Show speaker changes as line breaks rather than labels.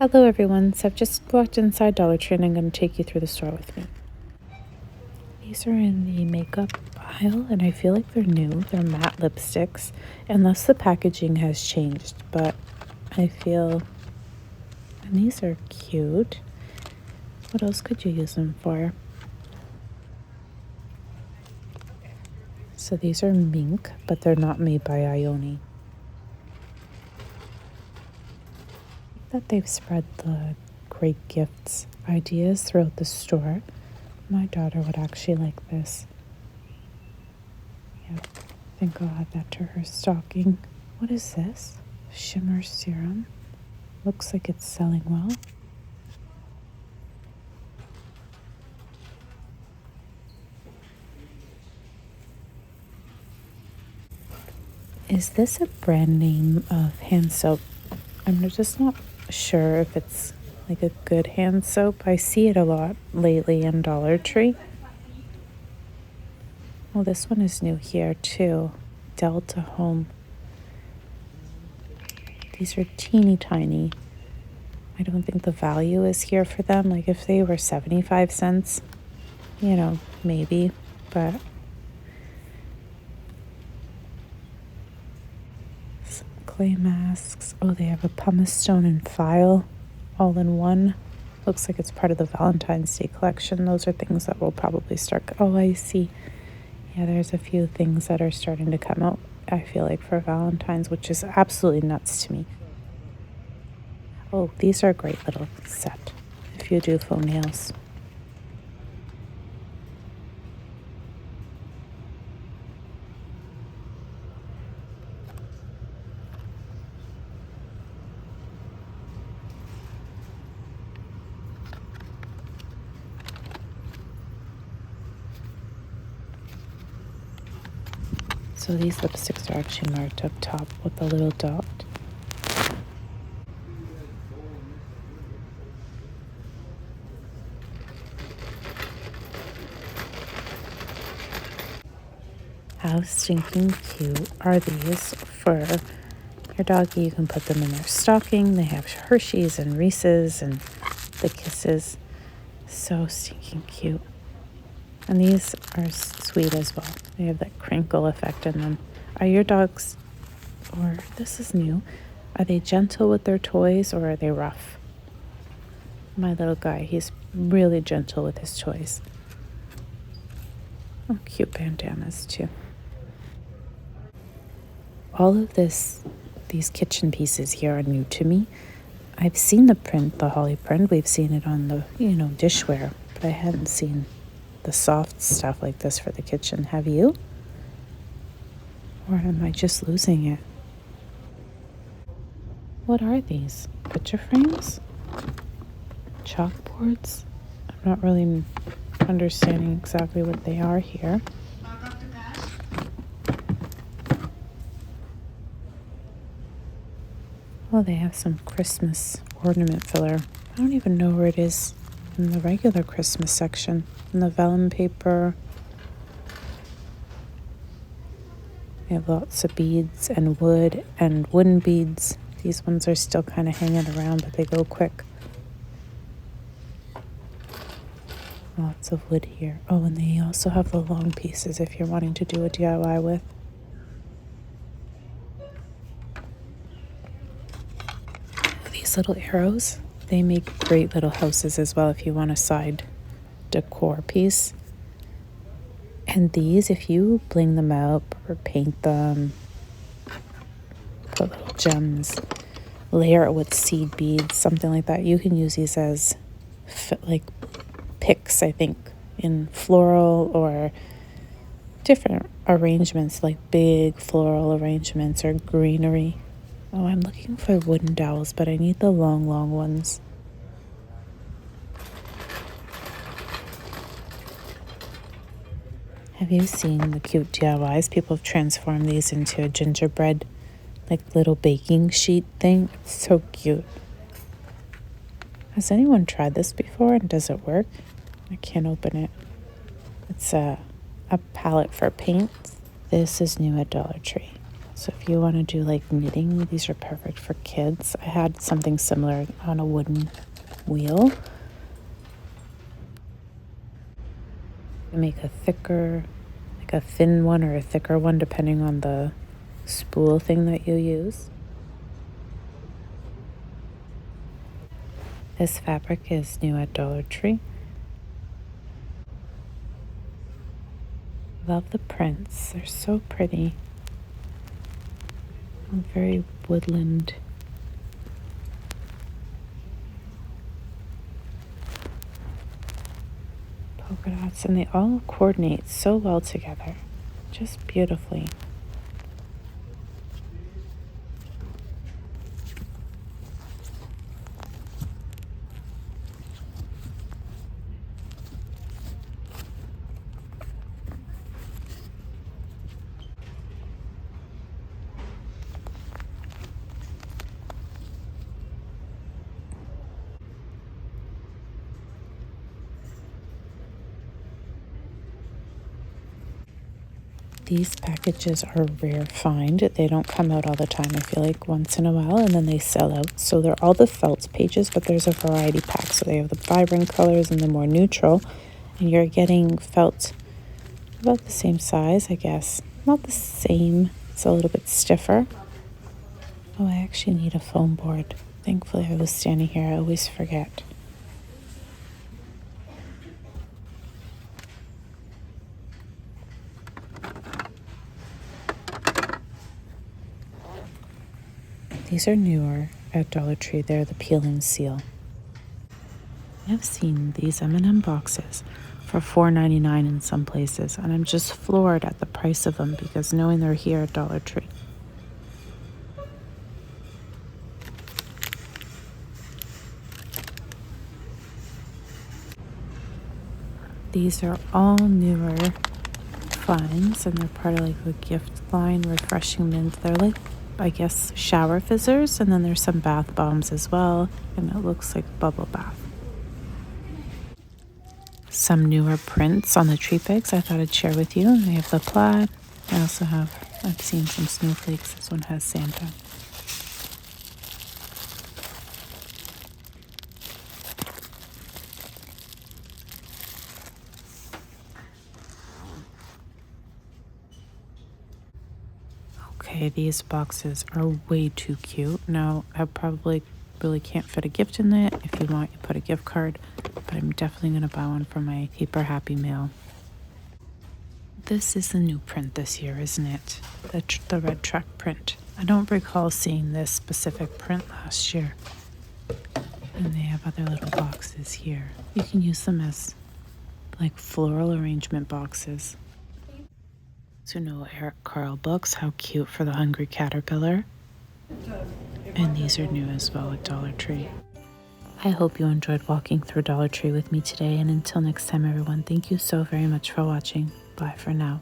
Hello everyone, so I've just walked inside Dollar Tree and I'm going to take you through the store with me. These are in the makeup aisle and I feel like they're new. They're matte lipsticks, unless the packaging has changed, but I feel, and these are cute. What else could you use them for? So these are mink, but they're not made by Ioni. That they've spread the great gifts ideas throughout the store. My daughter would actually like this. Yeah, I think I'll add that to her stocking. What is this? Shimmer serum. Looks like it's selling well. Is this a brand name of hand soap? I'm just not sure if it's like a good hand soap. I see it a lot lately in Dollar Tree. Oh, this one is new here too. Delta Home. These are teeny tiny. I don't think the value is here for them. Like if they were 75 cents, maybe, but some clay masks. Oh, they have a pumice stone and file all in one. Looks like it's part of the Valentine's Day collection. Those are things that will probably start. Oh, I see. Yeah, there's a few things that are starting to come out, I feel like, for Valentine's, which is absolutely nuts to me. Oh, these are a great little set if you do faux nails. So these lipsticks are actually marked up top with a little dot. How stinking cute are these for your doggy? You can put them in their stocking. They have Hershey's and Reese's and the Kisses. So stinking cute. And these are sweet as well. They have that crinkle effect in them. Are your dogs, or this is new, are they gentle with their toys or are they rough? My little guy, he's really gentle with his toys. Oh, cute bandanas too. All of these kitchen pieces here are new to me. I've seen the print, the holly print. We've seen it on the, dishware, but I hadn't seen the soft stuff like this for the kitchen. Have you? Or am I just losing it? What are these? Picture frames? Chalkboards? I'm not really understanding exactly what they are here. Oh, they have some Christmas ornament filler. I don't even know where it is in the regular Christmas section. In the vellum paper. They have lots of beads and wood and wooden beads. These ones are still kind of hanging around, but they go quick. Lots of wood here. Oh, and they also have the long pieces if you're wanting to do a DIY with. These little arrows, they make great little houses as well if you want a side decor piece. And these, if you bling them out or paint them, put little gems, layer it with seed beads, something like that, you can use these as like picks, I think, in floral or different arrangements, like big floral arrangements or greenery. Oh, I'm looking for wooden dowels, but I need the long, long ones. Have you seen the cute DIYs? People have transformed these into a gingerbread, like little baking sheet thing. It's so cute. Has anyone tried this before and does it work? I can't open it. It's a palette for paint. This is new at Dollar Tree. So if you want to do like knitting, these are perfect for kids. I had something similar on a wooden wheel. You make a thicker, like a thin one or a thicker one, depending on the spool thing that you use. This fabric is new at Dollar Tree. Love the prints. They're so pretty. Very woodland. Polka dots, and they all coordinate so well together. Just beautifully. These packages are a rare find. They don't come out all the time. I feel like once in a while, and then they sell out. So they're all the felt pages, but there's a variety pack. So they have the vibrant colors and the more neutral. And you're getting felt about the same size, I guess. Not the same. It's a little bit stiffer. Oh, I actually need a foam board. Thankfully, I was standing here. I always forget. These are newer at Dollar Tree. They're the peel and seal. I've seen these M&M boxes for $4.99 in some places, and I'm just floored at the price of them because knowing they're here at Dollar Tree. These are all newer finds, and they're part of like the gift line, Refreshing Mint. They're like, I guess, shower fizzers, and then there's some bath bombs as well, and it looks like bubble bath. Some newer prints on the tree pegs I thought I'd share with you. They have the plaid. I also have, I've seen some snowflakes. This one has Santa. Okay, these boxes are way too cute. Now, I probably really can't fit a gift in it. If you want, you put a gift card, but I'm definitely going to buy one for my Keeper Happy Mail. This is the new print this year, isn't it? The red truck print. I don't recall seeing this specific print last year. And they have other little boxes here. You can use them as like floral arrangement boxes. So no Eric Carle books. How cute for the Hungry Caterpillar. And these are new as well at Dollar Tree. I hope you enjoyed walking through Dollar Tree with me today. And until next time, everyone, thank you so very much for watching. Bye for now.